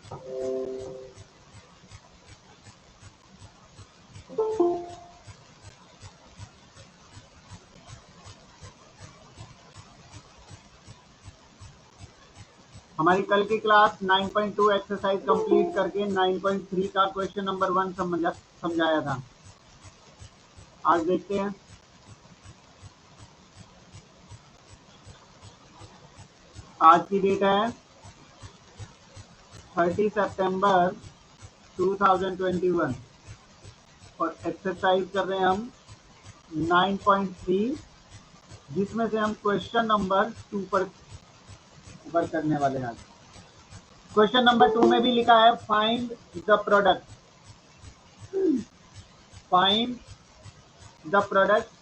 हमारी कल की क्लास 9.2 एक्सरसाइज कंप्लीट करके 9.3 का क्वेश्चन नंबर 1 समझाया था। आज देखते हैं। आज की डेट है 30 सितंबर 2021 और एक्सरसाइज कर रहे हैं हम 9.3, जिसमें से हम क्वेश्चन नंबर 2 पर वर्क करने वाले हैं। क्वेश्चन नंबर 2 में भी लिखा है find the product. Find the product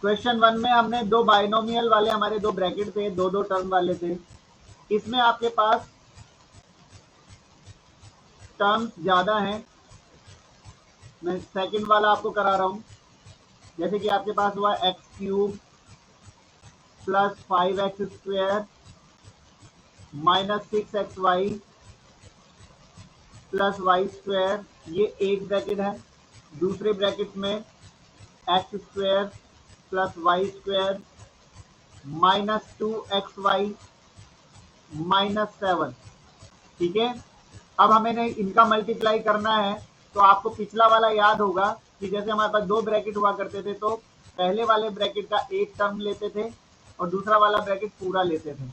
question 1 में हमने दो बाइनोमियल वाले हमारे दो ब्रैकेट थे, दो टर्म वाले थे। इसमें आपके पास टर्म्स ज्यादा हैं। मैं सेकंड वाला आपको करा रहा हूं। जैसे कि आपके पास हुआ x³ plus 5x² minus 6xy plus y², ये एक ब्रैकेट है। दूसरे ब्रैकेट में x² plus y² minus 2xy minus 7। ठीक है, अब हमें इनका मल्टीप्लाई करना है। तो आपको पिछला वाला याद होगा कि जैसे हमारे पास दो ब्रैकेट हुआ करते थे, तो पहले वाले ब्रैकेट का एक टर्म लेते थे और दूसरा वाला ब्रैकेट पूरा लेते थे।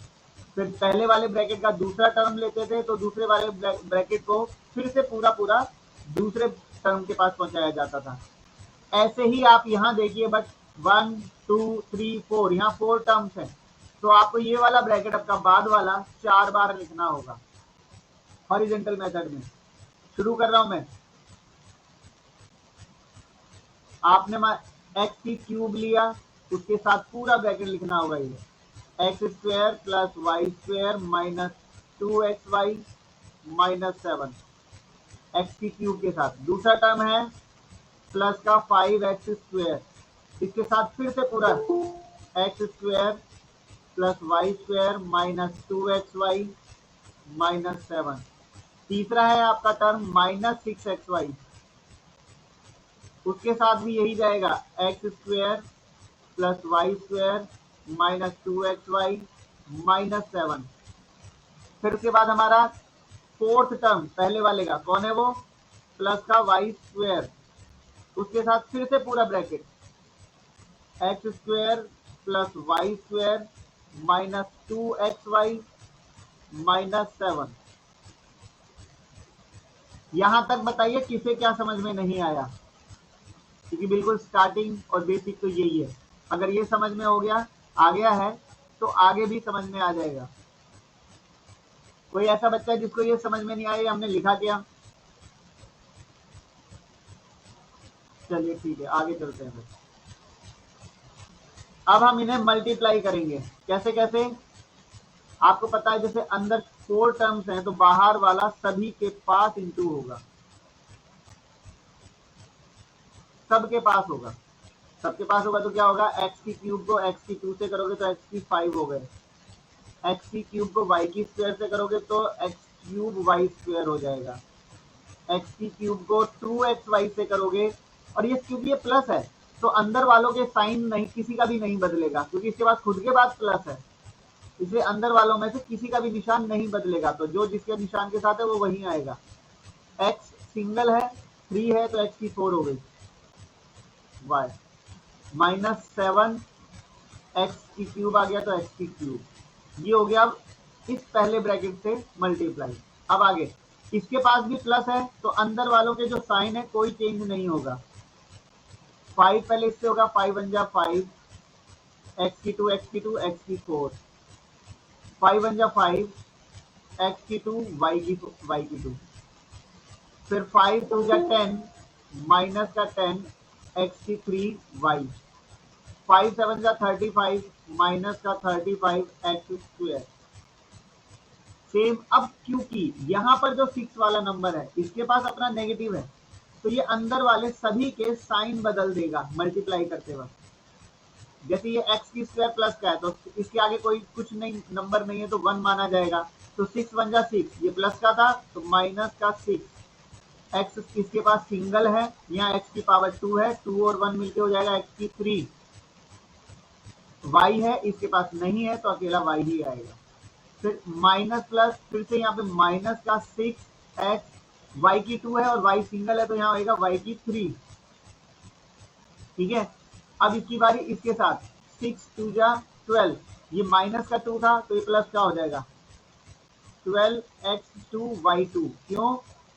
फिर पहले वाले ब्रैकेट का दूसरा टर्म लेते थे, तो दूसरे वाले ब्रैकेट को फिर से पूरा दूसरे टर्म के पास पहुंचाया जाता था। ऐसे ही आप यहाँ देखिए, बट 1 2 3 4, यहाँ 4 टर्म्स है। तो आपको ये वाला ब्रैकेट आपका बाद वाला 4 बार लिखना होगा हॉरिजॉन्टल मेथड में। शुरू कर रहा हूं मैं। आपने x³ लिया, उसके साथ पूरा ब्रैकेट लिखना होगा। ये x² plus y² minus 2xy minus 7 x³ के साथ। दूसरा टर्म है प्लस का 5x², इसके साथ फिर से पूरा x² plus y² minus 2xy minus 7। तीसरा है आपका टर्म माइनस 6xy, उसके साथ भी यही जाएगा x² plus y² minus 2xy minus 7। फिर उसके बाद हमारा फोर्थ टर्म पहले वाले का कौन है, वो प्लस का y², उसके साथ फिर से पूरा bracket x² plus y² minus 2xy minus 7। यहां तक बताइए किसे क्या समझ में नहीं आया, क्योंकि बिल्कुल स्टार्टिंग और बेसिक तो यही है। अगर ये समझ में आ गया है तो आगे भी समझ में आ जाएगा। कोई ऐसा बच्चा जिसको ये समझ में नहीं आया, हमने लिखा क्या? चलिए ठीक है, आगे चलते हैं। अब हम इन्हें मल्टीप्लाई करेंगे। कैसे कैसे आपको पता है, जैसे अंदर 4 टर्म्स हैं तो बाहर वाला सभी के पास इंटू होगा, सबके पास होगा। सबके पास होगा तो क्या होगा, x³ को x³ से करोगे तो x³ हो गए, x³ को y² से करोगे तो x³ y² हो जाएगा, x³ को 2xy से करोगे, और ये क्योंकि ये प्लस है तो अंदर वालों के साइन नहीं, किसी का भी नहीं बदलेगा, क्योंकि इसके बाद खुद के बाद प्लस है, इसलिए अंदर वालों में से किसी का भी निशान नहीं बदलेगा। तो जो जिसके निशान के साथ है वो वहीं आएगा। x सिंगल है, 3 है तो x³ हो गई y माइनस 7 x³ आ गया तो x³, ये हो गया। अब इस पहले ब्रैकेट से मल्टीप्लाई। अब आगे इसके पास भी प्लस है तो अंदर वालों के जो साइन है कोई चेंज नहीं होगा। 5 पहले इससे होगा, 5 1 जा 5, x² x² x4, 5 1 जा 5, x² y², फिर 5 2 जा 10 माइनस का 10 x³ y, 5 7 जा 35 माइनस का 35 x²। सेम। अब क्योंकि यहाँ पर जो 6 वाला नंबर है इसके पास अपना नेगेटिव है, तो ये अंदर वाले सभी के साइन बदल देगा मल्टीप्लाई करते वक्त। जैसे ये एक्स की स्क्वायर प्लस का है तो इसके आगे कोई कुछ नहीं नंबर नहीं है तो 1 माना जाएगा। तो 6 1 जा 6, ये प्लस का था तो माइनस का 6। एक्स इसके पास सिंगल है, यहाँ एक्स की पावर 2 है, 2 और 1 मिलके हो जाएगा एक्स की 3। वाई है इसके पास नहीं है तो अकेला वाई ही आएगा। फिर माइनस प्लस, फिर से यहाँ पे माइनस का 6x, वाई की 2 है और वाई सिंगल है तो यहाँ आएगा वाई की 3। ठीक है, अब इसकी बारी इसके साथ 6 2 जा 12, ये माइनस का 2 था तो ये प्लस का हो जाएगा 12x2y2। क्यों?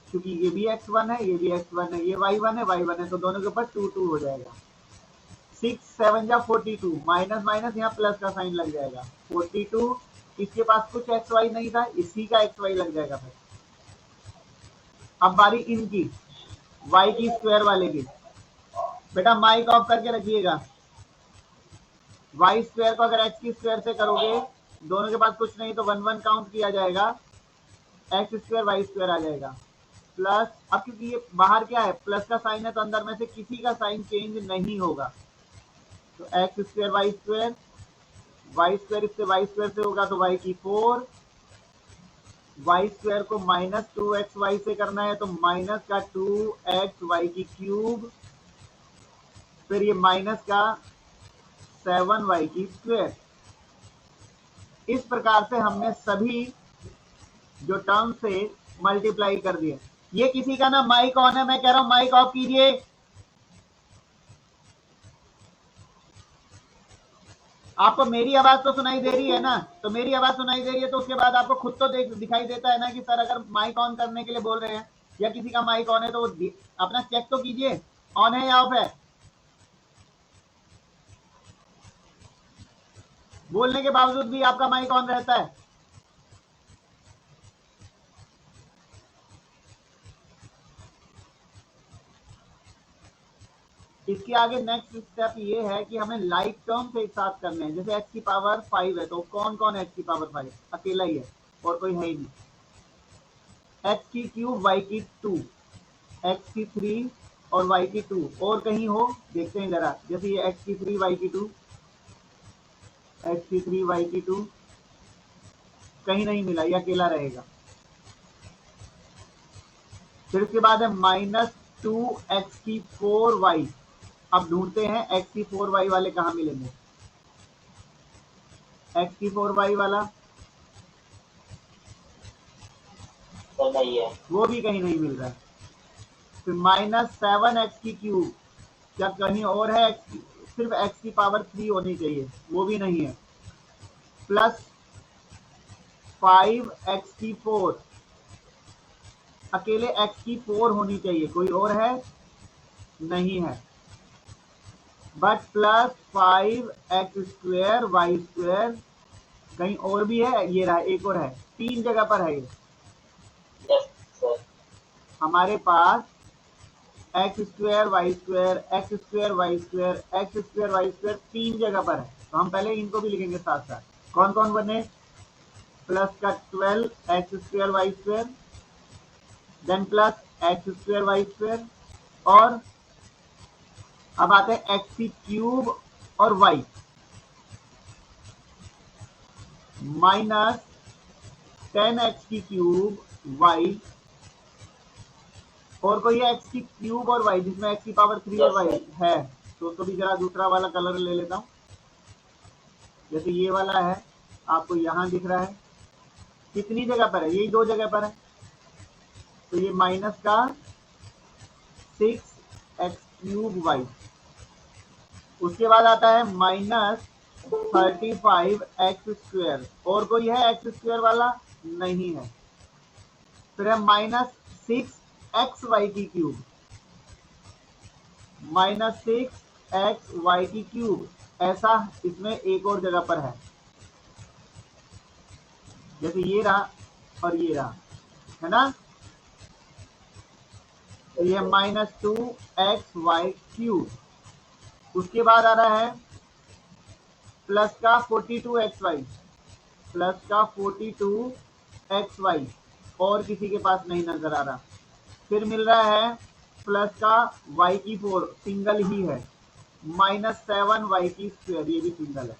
क्योंकि ये भी x1 है, ये भी x1 है, ये y1 है, y1 है, तो दोनों के ऊपर 2 2 हो जाएगा। 6 7 जा 42, माइनस माइनस यहाँ प्लस का साइन लग जाएगा 42। इसके पास कुछ एक्स वाई नहीं था, इसी का एक्स वाई लग जाएगा। फिर अब बारी इनकी वाई की स्क्वायर वाले की। बेटा माइक ऑफ करके रखिएगा। वाई स्क्वायर को अगर एक्स की स्क्वायर से करोगे, दोनों के पास कुछ नहीं तो 1 1 काउंट किया जाएगा, एक्स स्क्वायर वाई स्क्वायर आ जाएगा प्लस। अब क्योंकि ये बाहर क्या है प्लस का साइन है तो अंदर में से किसी का साइन चेंज नहीं होगा, तो x square y square, y square इससे वाई स्क्वायर से होगा तो वाई की 4, वाई स्क्वायर को माइनस 2x वाई से करना है तो माइनस का 2x वाई की क्यूब, फिर ये माइनस का 7 वाई की स्क्वायर। इस प्रकार से हमने सभी जो टर्म से मल्टीप्लाई कर दिए। ये किसी का ना माइक ऑन है, मैं कह रहा हूं माइक ऑफ कीजिए। आपको मेरी आवाज तो सुनाई दे रही है ना, तो मेरी आवाज सुनाई दे रही है तो उसके बाद आपको खुद तो दिखाई देता है ना कि सर अगर माइक ऑन करने के लिए बोल रहे हैं या किसी का माइक ऑन है तो अपना चेक तो कीजिए ऑन है या ऑफ है। बोलने के बावजूद भी आपका माइक ऑन रहता है। इसके आगे नेक्स्ट स्टेप ये है कि हमें लाइक टर्म्स एक साथ करने हैं। जैसे x की पावर 5 है तो कौन कौन है x की पावर 5? अकेला ही है और कोई है ही नहीं। x की क्यूब y की 2, x की 3 और y की 2, और कहीं हो देखते हैं जरा। जैसे ये x की 3 y की 2, x की 3 y की 2, कहीं नहीं मिला, ये अकेला रहेगा। फिर उसके बाद है माइनस 2x की 4y। अब ढूंढते हैं x की 4y वाले कहाँ मिलेंगे। x की 4y वाला तो नहीं है, वो भी कहीं नहीं मिल रहा है। फिर माइनस 7x की क्यूब, क्या कहीं और है? सिर्फ x की पावर 3 होनी चाहिए, वो भी नहीं है। प्लस 5x की 4, अकेले x की 4 होनी चाहिए, कोई और है? नहीं है। But plus 5x square y square, कहीं और भी है? ये रहा, एक और है, 3 जगह पर है ये। यस सर, हमारे पास x square y square, x square y square, x square y square 3 जगह पर है, तो हम पहले इनको भी लिखेंगे साथ साथ। कौन कौन बने? प्लस का 12 x square y square, then plus x square y square, और अब आते हैं एक्स की क्यूब और वाई, माइनस 10x की क्यूब वाई, और कोई है एक्स की क्यूब और वाई जिसमें एक्स की पावर 3 और वाई है, तो उसको भी जरा दूसरा वाला कलर ले लेता हूँ। जैसे ये वाला है, आपको यहाँ दिख रहा है, कितनी जगह पर है? यही 2 जगह पर है, तो ये माइनस का 6x क्यूब वाई। उसके बाद आता है माइनस 35x स्क्वायर, और कोई है एक्स स्क्वायर वाला? नहीं है। फिर है माइनस 6x वाई की क्यूब, माइनस 6x वाई की क्यूब, ऐसा इसमें एक और जगह पर है। जैसे ये रहा और ये रहा, है ना? तो ये माइनस 2x वाई क्यूब। उसके बाद आ रहा है प्लस का 42x वाई, प्लस का 42x वाई, और किसी के पास नहीं नजर आ रहा। फिर मिल रहा है प्लस का y की 4, सिंगल ही है, -7 वाई की स्क्वायर, ये भी सिंगल है।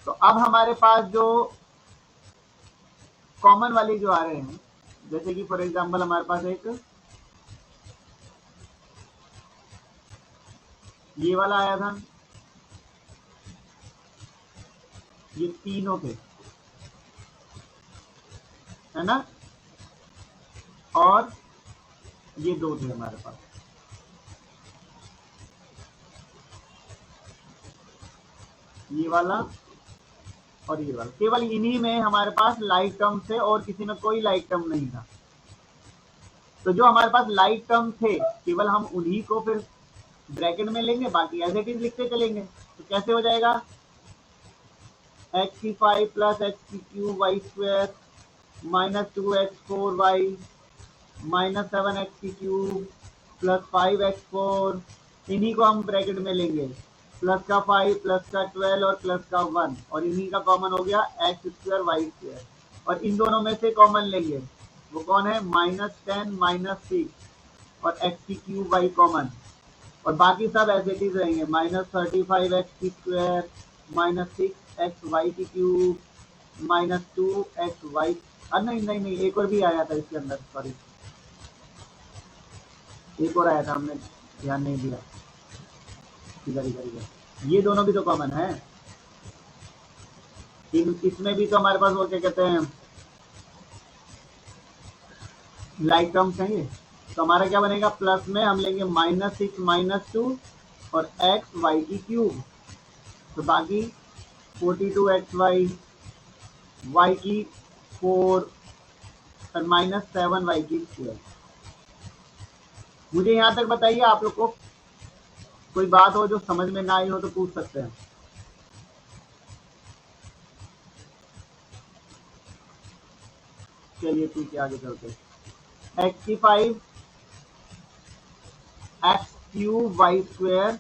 तो अब हमारे पास जो कॉमन वाले जो आ रहे हैं, जैसे कि फॉर एग्जांपल हमारे पास एक ये वाला आया था, ये तीनों थे, है ना, और ये दो थे हमारे पास। ये वाला और ये वाला, केवल इन्हीं में हमारे पास लाइक टर्म थे और किसी में कोई लाइक टर्म नहीं था। तो जो हमारे पास लाइक टर्म थे केवल हम उन्हीं को फिर ब्रैकेट में लेंगे, बाकी एज इट इज लिखते चलेंगे। तो कैसे हो जाएगा, x5 plus x3 Y square -2x4y -7x3 plus 5x4, इन्हीं को हम ब्रैकेट में लेंगे, प्लस का 5 प्लस का 12 और प्लस का 1, और इन्हीं का कॉमन हो गया x² y², और इन दोनों में से कॉमन लेंगे, वो कौन है, -10 -6 और x³ y कॉमन, और बाकी सब ऐसे इट इज रहेंगे, -35x² -6xy³ -2xy, नहीं एक और भी आया था इसके अंदर, सॉरी एक और आया था, हमने ध्यान नहीं दिया, इधर ये दोनों भी तो कॉमन है। इसमें भी तो हमारे पास वो क्या कहते हैं, लाइक टर्म्स हैं ये। तो हमारा क्या बनेगा, प्लस में हम लेंगे -6 -2 और x y³, तो बाकी 42xy y³ और -7y²। मुझे यहाँ तक बताइए, आप लोग को कोई बात हो जो समझ में ना आई हो तो पूछ सकते हैं। चलिए ठीक है, आगे चलते हैं। x5 x³ y²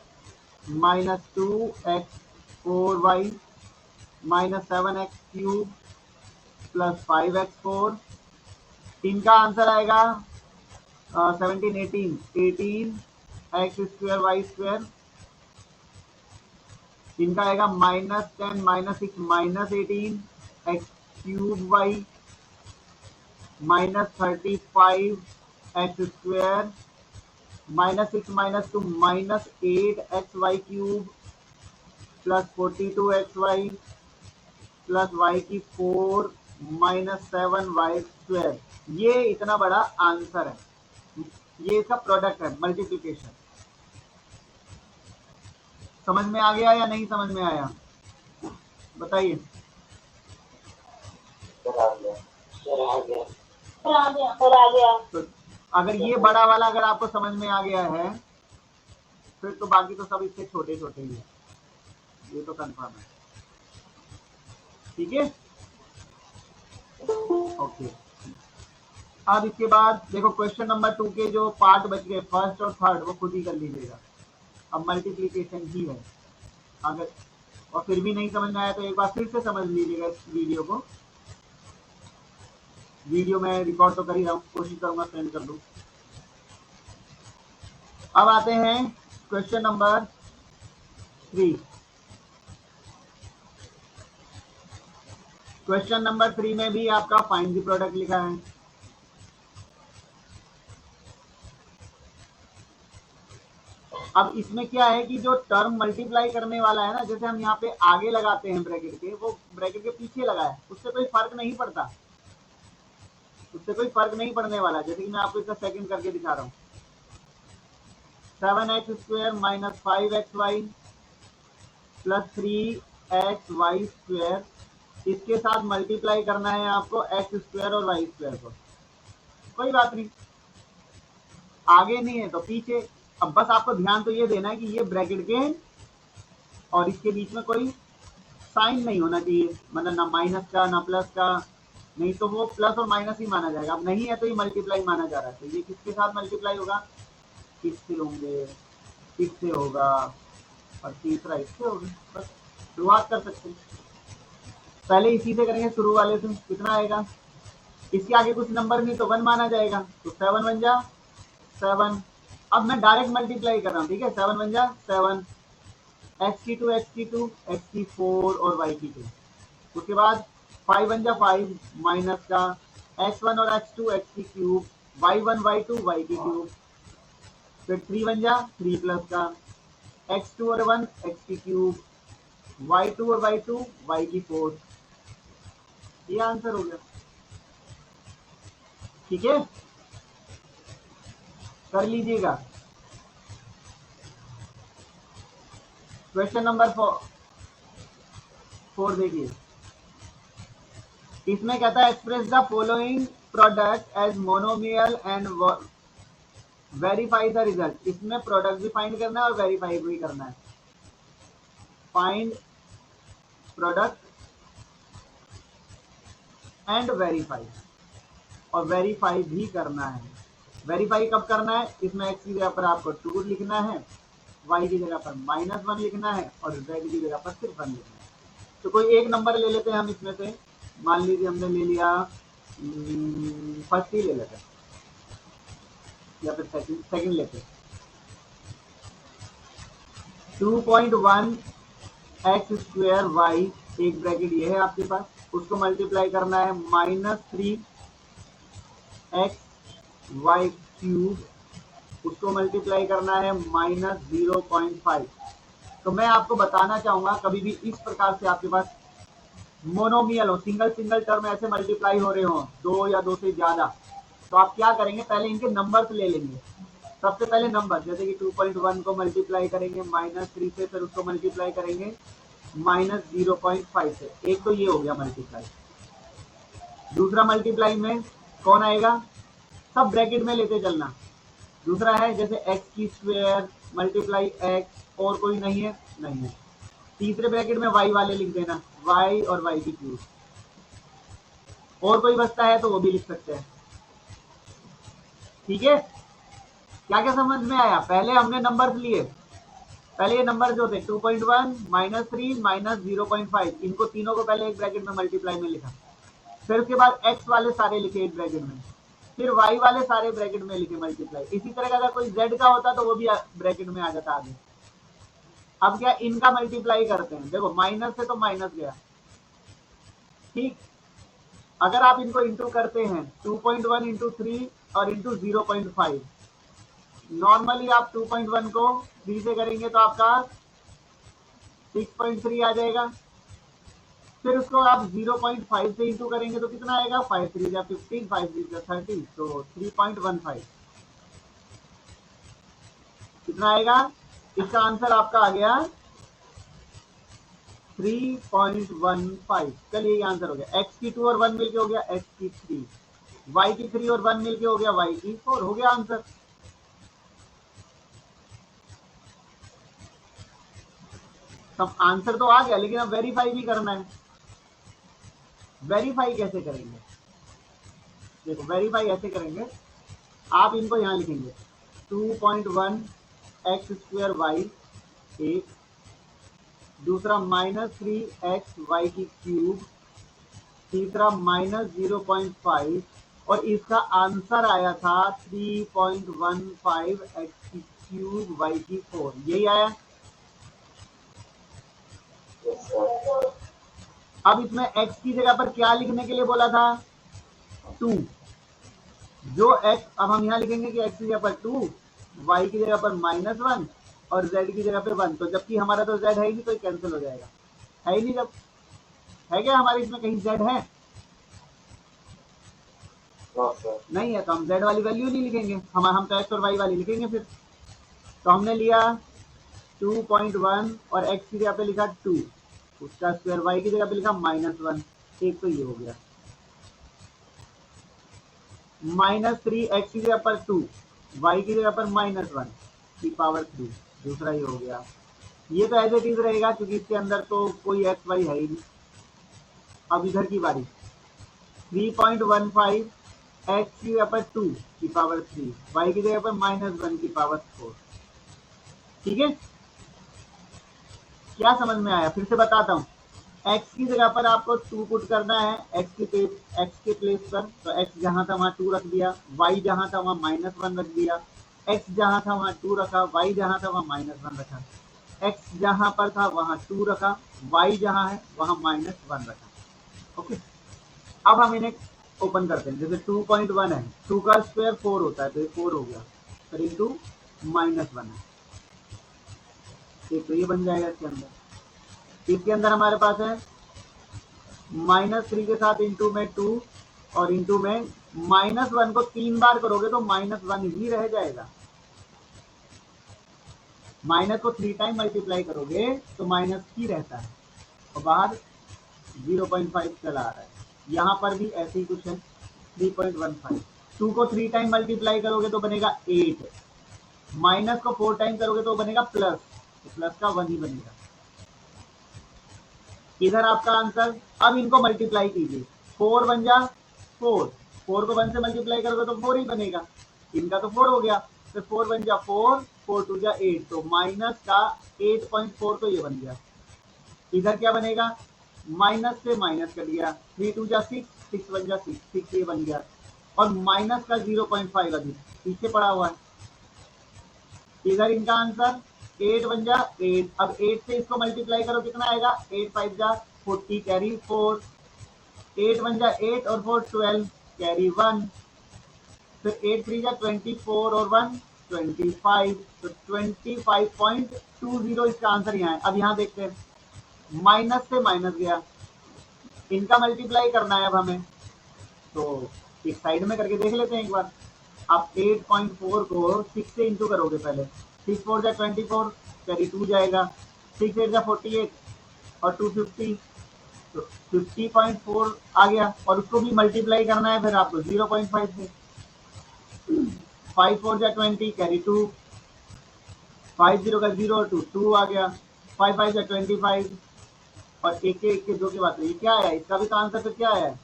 -2x4y -7x³ plus 5x4, इनका आंसर आएगा 18 x² y², इनका आएगा -10 -6 -18 x³ y -35 x² -6 -2 -8xy³ plus 42xy plus y4 -7y²। ये इतना बड़ा आंसर है, ये इसका प्रोडक्ट है, मल्टीप्लिकेशन। समझ में आ गया या नहीं समझ में आया, बताइए। तो अगर ये बड़ा वाला अगर आपको समझ में आ गया है, फिर तो बाकी तो सब इससे छोटे छोटे ही है, ये तो कंफर्म है, ठीक है, ओके। अब इसके बाद देखो क्वेश्चन नंबर 2 के जो पार्ट बच गए, फर्स्ट और थर्ड, वो खुद ही कर लीजिएगा। अब मल्टीप्लिकेशन ही है, अगर और फिर भी नहीं समझ में आया तो एक बार फिर से समझ लीजिएगा इस वीडियो को। वीडियो में रिकॉर्ड तो कर ही रहा हूँ, कोशिश करूंगा सेंड कर दूं। अब आते हैं क्वेश्चन नंबर 3। क्वेश्चन नंबर 3 में भी आपका फाइंड द प्रोडक्ट लिखा है। अब इसमें क्या है कि जो टर्म मल्टीप्लाई करने वाला है ना, जैसे हम यहाँ पे आगे लगाते हैं ब्रैकेट के, वो ब्रैकेट के पीछे लगा है, उससे कोई फर्क नहीं पड़ता, उससे कोई फर्क नहीं पड़ने वाला। जैसे कि मैं आपको इसका सेकंड करके दिखा रहा हूँ, 7x² -5xy प्लस 3xy², इसके साथ मल्टीप्लाई करना है आपको x² और y² को, कोई बात नहीं, आगे नहीं है तो पीछे। अब बस आपको ध्यान तो ये देना है कि ये ब्रैकेट के और इसके बीच में कोई साइन नहीं होना चाहिए, मतलब ना माइनस का ना प्लस का, नहीं तो वो प्लस और माइनस ही माना जाएगा। अब नहीं है तो ये मल्टीप्लाई माना जा रहा है, तो ये किसके साथ मल्टीप्लाई होगा, किससे होंगे, इससे होगा, और तीसरा इससे होगा। बस शुरुआत कर सकते हैं, पहले इसी से करेंगे, शुरू वाले से। कितना आएगा, इसके आगे कुछ नंबर नहीं तो 1 माना जाएगा, तो 7 बन जा 7, अब मैं डायरेक्ट मल्टीप्लाई कर रहा हूँ, ठीक है। 7 बन जा 7, x की 2 x की 2 x की 4 और y की 2। उसके बाद 5 बन जा 5 माइनस का x1 और x2 x की क्यूब y1 y2 y की क्यूब। फिर 3 बन जा 3 प्लस का x2 और 1 x की क्यूब y2 और y2 y की 4। ये आंसर हो गया, ठीक है। कर लीजिएगा। क्वेश्चन नंबर 4 देखिए, इसमें कहता है express the following product as monomial and verify the result. इसमें प्रोडक्ट भी फाइंड करना है और वेरीफाई भी करना है। फाइंड प्रोडक्ट एंड वेरीफाई, और वेरीफाई भी करना है। वेरीफाई कब करना है, इसमें x की जगह पर आपको 2 लिखना है, y की जगह पर -1 लिखना है और z की जगह पर सिर्फ 1 लिखना है। तो कोई एक नंबर ले लेते हैं हम इसमें से। मान लीजिए हमने ले लिया फर्स्ट ही ले लेते हैं, या फिर सेकंड लेते हैं। 2.1 एक्स स्क्वायर वाई, एक ब्रैकेट ये है आपके पास, उसको मल्टीप्लाई करना है -3 एक्स वाई क्यूब, उसको मल्टीप्लाई करना है -0.5। तो मैं आपको बताना चाहूंगा, कभी भी इस प्रकार से आपके पास मोनोमियल हो, सिंगल सिंगल टर्म ऐसे मल्टीप्लाई हो रहे हो, 2 या 2 से ज्यादा, तो आप क्या करेंगे, पहले इनके नंबर्स ले लेंगे। सबसे पहले नंबर, जैसे कि 2.1 को मल्टीप्लाई करेंगे -3 से, फिर उसको मल्टीप्लाई करेंगे -0.5 से। एक तो ये हो गया मल्टीप्लाई। दूसरा मल्टीप्लाई में कौन आएगा, सब ब्रैकेट में लेते चलना। दूसरा है जैसे x की स्क्वायर मल्टीप्लाई x, और कोई नहीं है, नहीं है। तीसरे ब्रैकेट में y वाले लिख देना, y और y की क्यूब। और कोई बचता है तो वो भी लिख सकते हैं, ठीक है। क्या क्या समझ में आया, पहले हमने नंबर्स लिए, पहले ये नंबर जो थे 2.1 -3 -0.5, इनको तीनों को पहले एक ब्रैकेट में मल्टीप्लाई में लिखा। फिर उसके बाद x वाले सारे लिखे एक ब्रैकेट में, फिर y वाले सारे ब्रैकेट में लिखे मल्टीप्लाई। इसी तरह का अगर कोई z का होता तो वो भी ब्रैकेट में आ जाता आगे। अब क्या, इनका मल्टीप्लाई करते हैं। देखो माइनस से तो माइनस गया, ठीक। अगर आप इनको इंटू करते हैं 2.1 इंटू 3 और इंटू 0.5, नॉर्मली आप 2.1 को 3 से करेंगे तो आपका 6.3 आ जाएगा। फिर उसको आप 0.5 से इंटू करेंगे तो कितना आएगा, 5 3 या 15, 5 3 30, तो 3.15 कितना आएगा। इसका आंसर आपका आ गया 3.15। चलिए ये आंसर हो गया। x की 2 और 1 मिलके हो गया x की 3, y की 3 और 1 मिलके हो गया y की 4, हो गया आंसर। तब आंसर तो आ गया, लेकिन अब वेरीफाई भी करना है। वेरीफाई कैसे करेंगे, देखो वेरीफाई ऐसे करेंगे, आप इनको यहां लिखेंगे 2.1 एक्स स्क्वायर वाई एक, दूसरा -3 एक्स वाई की क्यूब, तीसरा -0.5, और इसका आंसर आया था 3.15 एक्स की क्यूब वाई की 4, यही आया। Yes, sir. अब इसमें x की जगह पर क्या लिखने के लिए बोला था, 2। जो x, अब हम यहाँ लिखेंगे कि x की जगह पर 2, y की जगह पर -1 और z की जगह पर 1। तो जबकि हमारा तो z है ही नहीं, तो कैंसिल हो जाएगा, है ही नहीं। जब है क्या हमारे इसमें कहीं z है, No, sir. नहीं है, तो हम z वाली वैल्यू नहीं लिखेंगे, हम तो x और y वाली लिखेंगे फिर। तो हमने लिया 2.1 और x की जगह पे लिखा 2, उसका स्क्वायर, y की जगह पे लिखा -1, एक तो ये हो गया। -3 x की जगह पर 2, y की जगह पर -1 की पावर 3, दूसरा ही हो गया। ये तो एज इट इज रहेगा क्योंकि इसके अंदर तो कोई एक्स वाई है ही नहीं। अब इधर की बारी, 3.15 एक्स की जगह पर 2 की पावर 3, y की जगह पर -1 की पावर 4, ठीक है। क्या समझ में आया, फिर से बताता हूँ। x की जगह पर आपको 2 पुट करना है, x के प्लेस पर, तो x जहां था वहां 2 रख दिया, y जहां था वहां -1 रख दिया, x जहां था वहां 2 रखा, y जहां था वहां -1 रखा, x जहां पर था वहां 2 रखा, y जहां है वहां -1 रखा। ओके, अब हम इन्हें ओपन करते हैं। जैसे 2.1 है, 2 का स्क्वायर 4 होता है, तो ये 4 हो गया, फिर इंटू -1 है, तो ये बन जाएगा इसके अंदर। इसके अंदर हमारे पास है -3 के साथ इंटू में 2 और इंटू में -1 को 3 बार करोगे तो -1 ही रह जाएगा। माइनस को 3 टाइम मल्टीप्लाई करोगे तो माइनस ही रहता है और बाहर 0.5 चला आ रहा है। यहाँ पर भी ऐसे ही कुछ है 3.15। 2 को 3 टाइम मल्टीप्लाई करोगे तो बनेगा 8, माइनस को 4 टाइम करोगे तो बनेगा प्लस, तो प्लस का 1 ही बनेगा। इधर आपका आंसर। अब इनको मल्टीप्लाई कीजिए, 4 बन जा 4, 4 को 1 से मल्टीप्लाई करोगे तो 4 ही बनेगा, इनका तो 4 हो गया, तो 4 बन जा 4, 4 2 जा 8, तो माइनस का 8.4 तो ये बन गया। इधर क्या बनेगा, माइनस से माइनस कर दिया, 3 2 जा 6, 6 1 जा 6, 6 ये बन गया, और माइनस का 0.5 अभी पीछे पड़ा हुआ है। इधर इनका आंसर 8 बन जा 8, अब 8 से इसको मल्टीप्लाई करो कितना आएगा, 8 5 जा 40 कैरी 4, 8 बन जा 8 और 4 12 कैरी 1, फिर 8 3 जा 24 और 1 25, तो 25.20 इसका आंसर यहाँ है। अब यहाँ देखते हैं, माइनस से माइनस गया, इनका मल्टीप्लाई करना है अब हमें, तो एक साइड में करके देख लेते हैं एक बार। आप 8.4 को 6 से इंटू करोगे पहले, 6 4 जा 24 कैरी 2 जाएगा, 6 8 जा 48 और 250, तो 50.4 आ गया, और उसको भी मल्टीप्लाई करना है फिर आपको 0.5 से, 5 4 जा 20 कैरी 2, 5 0 का 0 और 2 2 आ गया, 5 5 जा 25 और एक के 2 के बाद ये क्या है, इसका भी तो आंसर तो क्या है,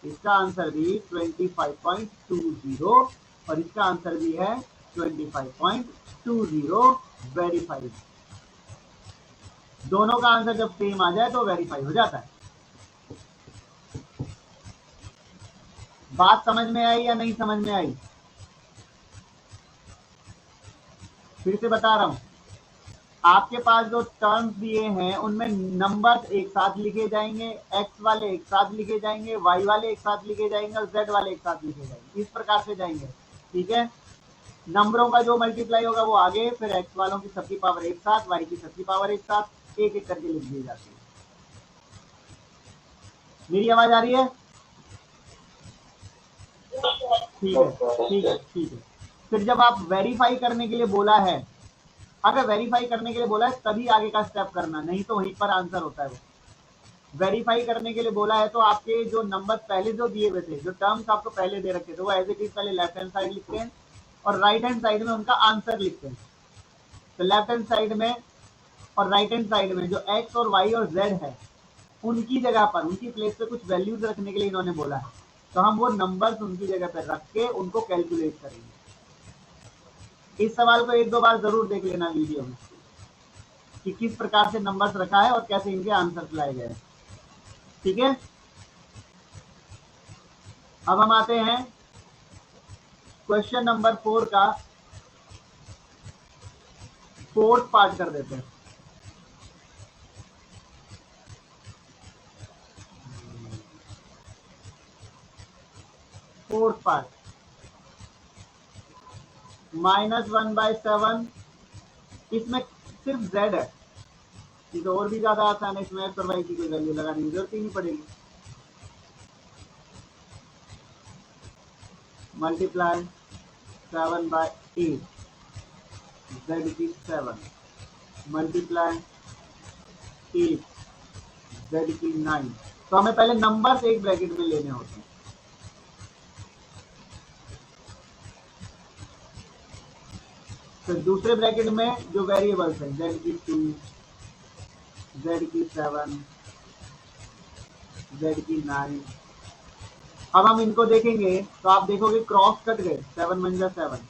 इसका आंसर भी 25.20 और इसका आंसर भी है 25.20 वेरीफाइड। दोनों का आंसर जब सेम आ जाए तो वेरीफाई हो जाता है। बात समझ में आई या नहीं समझ में आई, फिर से बता रहा हूं, आपके पास जो टर्म्स दिए हैं उनमें नंबर्स एक साथ लिखे जाएंगे, एक्स वाले एक साथ लिखे जाएंगे, वाई वाले एक साथ लिखे जाएंगे और जेड वाले एक साथ लिखे जाएंगे, इस प्रकार से जाएंगे। ठीक है, नंबरों का जो मल्टीप्लाई होगा वो आगे, फिर एक्स वालों की सबकी पावर एक साथ, वाई की सबकी पावर एक साथ, एक एक करके लिख दी जाती है। मेरी आवाज आ रही है? ठीक है ठीक है ठीक है। फिर जब आप वेरीफाई करने के लिए बोला है, अगर वेरीफाई करने के लिए बोला है तभी आगे का स्टेप करना, नहीं तो वहीं पर आंसर होता है। वो वेरीफाई करने के लिए बोला है तो आपके जो नंबर पहले जो दिए हुए थे, जो टर्म्स आपको पहले दे रखे थे, वो एज इट इज पहले लेफ्ट हैंड साइड लिखते हैं और राइट हैंड साइड में उनका आंसर लिखते हैं। तो लेफ्ट हैंड साइड में और राइट हैंड साइड में जो एक्स और वाई और जेड है, उनकी जगह पर, उनकी प्लेस पे कुछ वैल्यूज रखने के लिए इन्होंने बोला है, तो हम वो नंबर्स उनकी जगह पर रख के उनको कैलकुलेट करेंगे। इस सवाल को एक दो बार जरूर देख लेना वीडियो में कि किस प्रकार से नंबर्स रखा है और कैसे इनके आंसर्स लाए गए। ठीक है, अब हम आते हैं क्वेश्चन नंबर 4 का फोर्थ पार्ट कर देते हैं। फोर्थ पार्ट, -1/7, इसमें सिर्फ z है, ये तो और भी ज्यादा आसान है, इसमें x और y की कोई वैल्यू लगाने की जरूरत ही नहीं पड़ेगी। मल्टीप्लाई 7/8, z की 7, मल्टीप्लाई 8, z की 9। तो हमें पहले नंबर्स एक ब्रैकेट में लेने होते हैं। तो दूसरे ब्रैकेट में जो वेरिएबल्स हैं, z की 2, z की 7, z की 9, अब हम इनको देखेंगे तो आप देखोगे क्रॉस कट गए, 7 बन जा 7,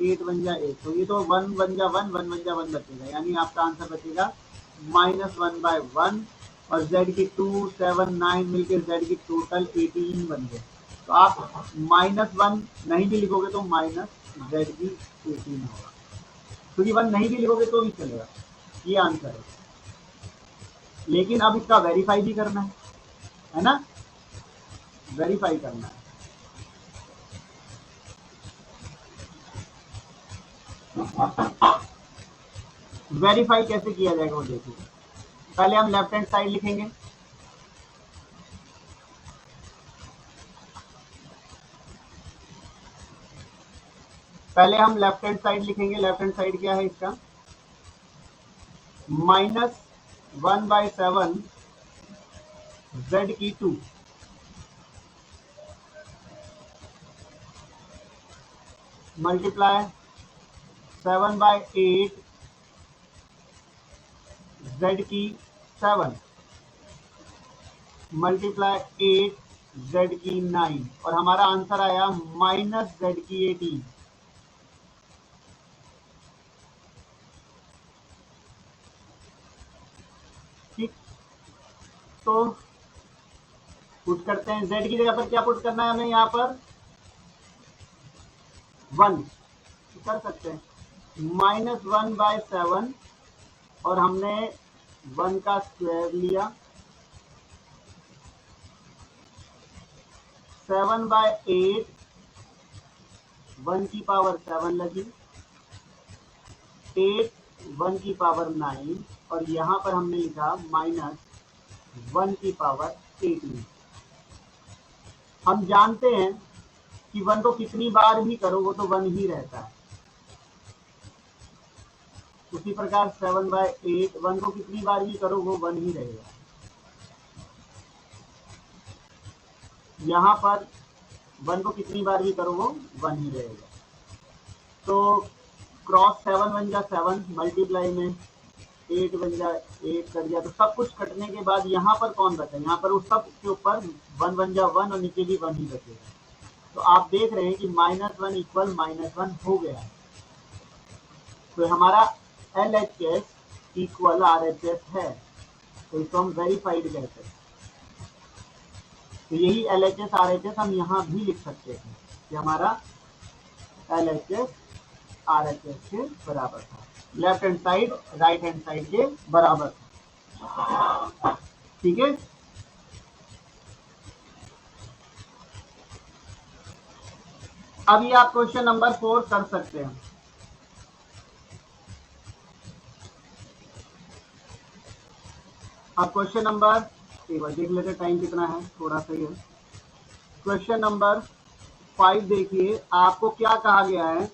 8 बन जा 8, तो ये तो 1 बन जा 1, 1 बन जा 1 बचेगा, यानी आपका आंसर बचेगा -1/1 और z की 2, 7, 9 मिलकर z की टोटल 18 बन गए। तो आप -1 नहीं भी लिखोगे तो -18 जेड की 18 होगा, क्योंकि 1 नहीं भी लिखोगे तो भी चलेगा, ये आंसर है। लेकिन अब इसका वेरीफाई भी करना है ना, वेरीफाई करना है। वेरीफाई कैसे किया जाएगा वो देखिए। पहले हम लेफ्ट हैंड साइड लिखेंगे, पहले हम लेफ्ट हैंड साइड लिखेंगे। लेफ्ट हैंड साइड क्या है इसका, -1/7 जेड की 2 मल्टीप्लाई 7/8 जेड की 7 मल्टीप्लाई 8 जेड की 9 और हमारा आंसर आया -जेड की 18। ठीक, तो पुट करते हैं। जेड की जगह पर क्या पुट करना है हमें, यहाँ पर 1 कर सकते हैं, -1/7 और हमने 1 का स्क्वायर लिया, 7/8 1 की पावर 7 लगी, 8 1 की पावर 9 और यहाँ पर हमने लिखा -1 की पावर 18। हम जानते हैं कि 1 को कितनी बार भी करो वो तो 1 ही रहता है। उसी प्रकार 7/8 1 को कितनी बार भी करो वो 1 ही रहेगा। यहाँ पर 1 को कितनी बार भी करो वो 1 ही रहेगा। तो क्रॉस 7 बन जा 7, मल्टीप्लाई में 8 बन जा 8 कट गया, तो सब कुछ कटने के बाद यहाँ पर कौन बचा, यहाँ पर उस सब के ऊपर 1 बन जा 1 और नीचे भी 1 ही बचेगा। तो आप देख रहे हैं कि -1 इक्वल -1 हो गया है। तो हमारा LHS इक्वल RHS है, तो इसको हम वेरीफाइड कहते हैं। तो यही LHS RHS हम यहाँ भी लिख सकते हैं कि हमारा LHS RHS के बराबर था, left hand side right hand side के बराबर था। ठीक है, अब ये आप क्वेश्चन नंबर 4 कर सकते हैं। अब क्वेश्चन नंबर, एक बार देख लेते टाइम कितना है, थोड़ा सा ही है। क्वेश्चन नंबर 5 देखिए, आपको क्या कहा गया है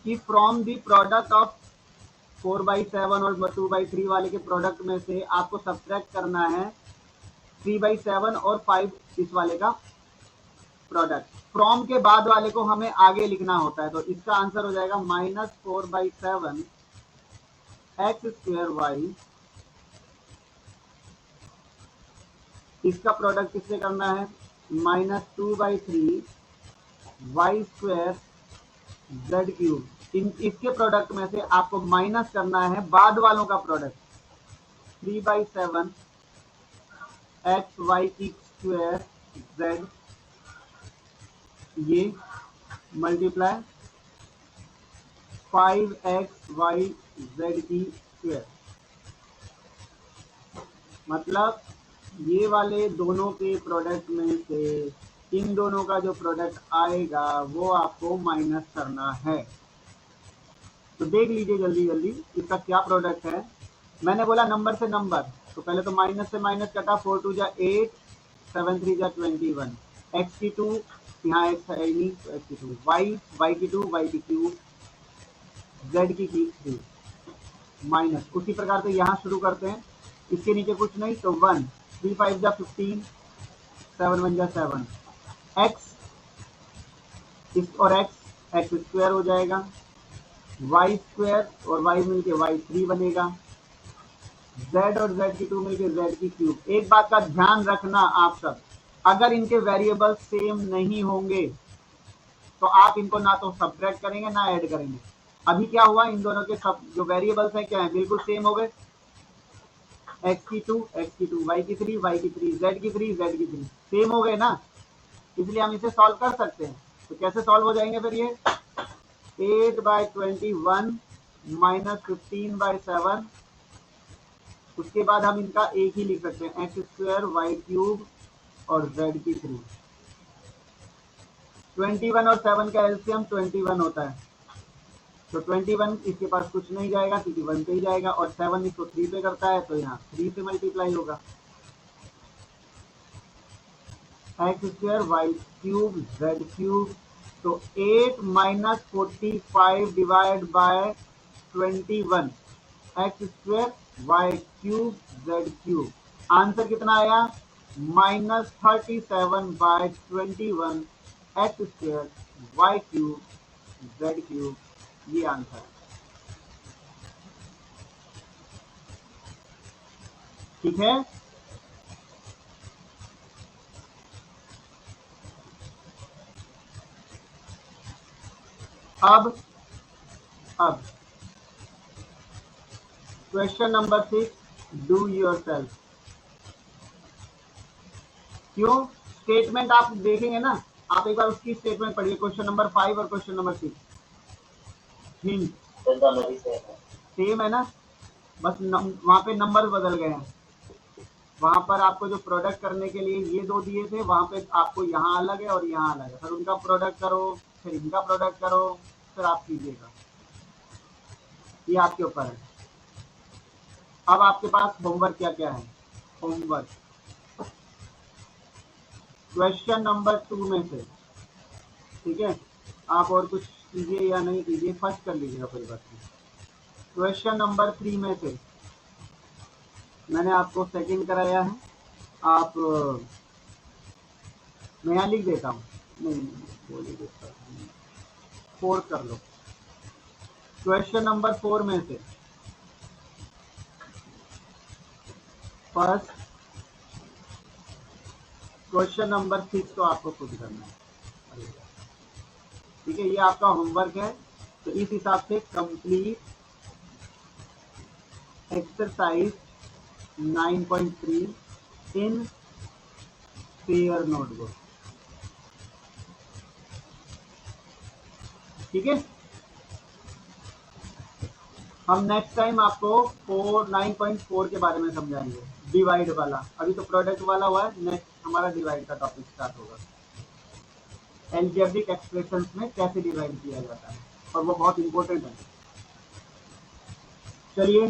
कि फ्रॉम द प्रोडक्ट ऑफ 4/7 और 2/3 वाले के प्रोडक्ट में से आपको सब्ट्रैक्ट करना है 3/7 और 5 इस वाले का प्रोडक्ट। फ्रॉम के बाद वाले को हमें आगे लिखना होता है, तो इसका आंसर हो जाएगा -4/7 x² y। इसका प्रोडक्ट किससे करना है, -2/3 y² z³। इसके प्रोडक्ट में से आपको माइनस करना है बाद वालों का प्रोडक्ट, 3/7 xy² z, ये मल्टीप्लाई 5xy/z²। मतलब ये वाले दोनों के प्रोडक्ट में से इन दोनों का जो प्रोडक्ट आएगा वो आपको माइनस करना है। तो देख लीजिए जल्दी जल्दी इसका क्या प्रोडक्ट है। मैंने बोला नंबर से नंबर, तो पहले तो माइनस से माइनस कटा, 4 2 जा 8, 7 3 जा 21, x की 2 यहाँ x है नहीं तो x की 2, y की 2 y की 3, z की 3 माइनस। उसी प्रकार से यहाँ शुरू करते हैं, इसके नीचे कुछ नहीं तो 1, 3 5 जा 15, 7 1 जा 7, x इस और x² हो जाएगा, y² और y मिलके y3 बनेगा, z और z की 2 मिलके z³ एक बात का ध्यान रखना आप सब, अगर इनके वेरिएबल सेम नहीं होंगे तो आप इनको ना तो सब्ट्रैक्ट करेंगे ना ऐड करेंगे। अभी क्या हुआ, इन दोनों के सब जो वेरिएबल्स हैं क्या है, बिल्कुल सेम हो गए, x की 2 y की 3 z की 3 सेम हो गए ना, इसलिए हम इसे सॉल्व कर सकते हैं। तो कैसे सॉल्व हो जाएंगे फिर ये, 8/21 माइनस 15/7। उसके बाद हम इनका एक ही लिख सकते हैं, x² y³ और z³ 21 और 7 का एलसीएम 21 होता है, तो 21 इसके पास कुछ नहीं जाएगा क्योंकि 1 पे ही जाएगा, और 7 इसको 3 पे करता है तो यहाँ 3 से मल्टीप्लाई होगा। x² y³ z³, तो 8 minus 45 divide by 21 x² y³ z³। Answer कितना आया? -37/21 x² y³ z³। ये आंसर है, ठीक है। अब क्वेश्चन नंबर 6, डू योरसेल्फ। क्यों? स्टेटमेंट आप देखेंगे ना, आप एक बार उसकी स्टेटमेंट पढ़िए, क्वेश्चन नंबर 5 और क्वेश्चन नंबर 6। हिंट सेम है ना, बस वहां पे नंबर बदल गए हैं। वहां पर आपको जो प्रोडक्ट करने के लिए ये दो दिए थे, वहां पे आपको यहाँ अलग है और यहाँ अलग है। फिर उनका प्रोडक्ट करो, फिर इनका प्रोडक्ट करो, फिर आप कीजिएगा, ये आपके ऊपर है। अब आपके पास होमवर्क क्या क्या है? होमवर्क क्वेश्चन नंबर 2 में से, ठीक है, आप और कुछ कीजिए या नहीं कीजिए, फर्स्ट कर लीजिएगा, कोई बात नहीं। क्वेश्चन नंबर 3 में से मैंने आपको सेकंड कराया है, आप मैं यहाँ लिख देता हूँ, नहीं वो लिख देता हूँ, 4 कर लो। क्वेश्चन नंबर 4 में से फर्स्ट, क्वेश्चन नंबर 6 तो आपको खुद करना है, ठीक है, ये आपका होमवर्क है। तो इस हिसाब से complete exercise 9.3 in pair notebook, ठीक है। हम नेक्स्ट टाइम आपको 9.4 के बारे में समझाएंगे, डिवाइड वाला। अभी तो प्रोडक्ट वाला हुआ है, नेक्स्ट हमारा डिवाइड का टॉपिक स्टार्ट होगा। अलजेब्रिक एक्सप्रेशंस में कैसे डिवाइड किया जाता है, और वो बहुत इंपॉर्टेंट है। चलिए